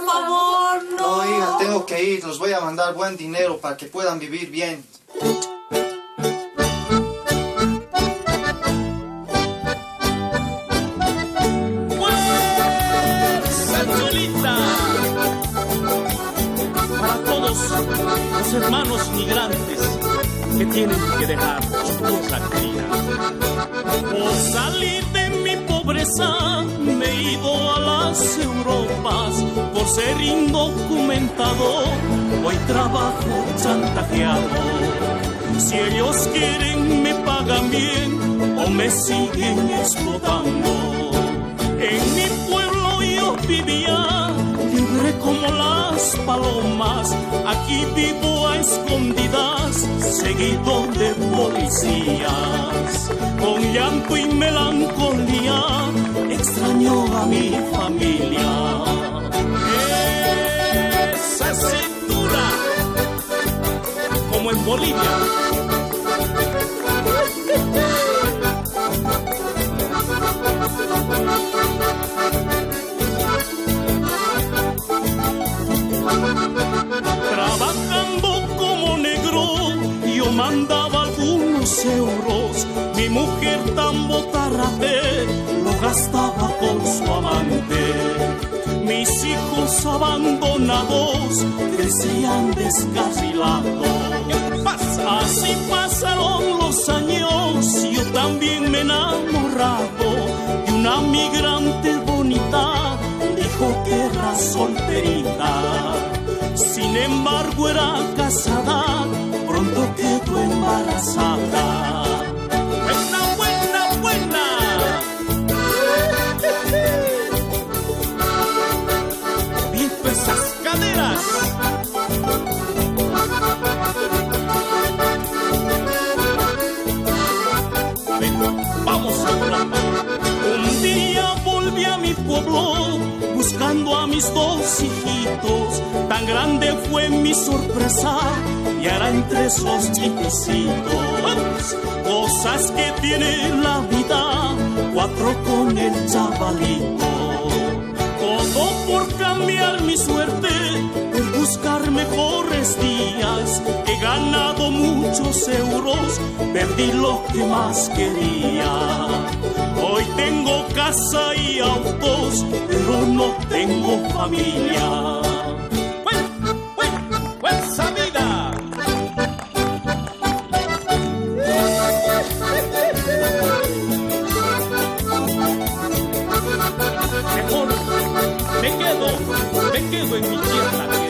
favor, no. No, hija, tengo que ir. Los voy a mandar buen dinero para que puedan vivir bien. Para todos los hermanos migrantes que tienen que dejar su tierra querida. Por salir de mi pobreza me he ido a las Europas. Por ser indocumentado hoy trabajo chantajeado. Si ellos quieren me pagan bien o me siguen explotando. En mi pueblo yo vivía libre como las palomas. Aquí vivo a escondidas, seguido de policías. Con llanto y melancolía extraño a mi familia. Esa cintura, como en Bolivia. Trabajando como negro, yo mandaba algunos euros. Mi mujer tan botarrate lo gastaba con su amante. Mis hijos abandonados crecían descarrilados. Así pasaron los años, yo también me he enamorado de una migrante bonita, dijo que era solterita. Sin embargo era casada, pronto quedó embarazada. ¡Buena, buena, buena! ¡Viento esas caderas! Ven, vamos a hablar. Un día volví a mi pueblo buscando a mis dos hijitos. Tan grande fue mi sorpresa y era entre esos chiquicitos. Cosas que tiene la vida, 4 con el chavalito. Todo por cambiar mi suerte, por buscar mejores días. He ganado muchos euros, perdí lo que más quería. Hoy tengo casa y autos, pero no tengo familia. ¡Fuerza vida! Mejor me quedo en mi tierra.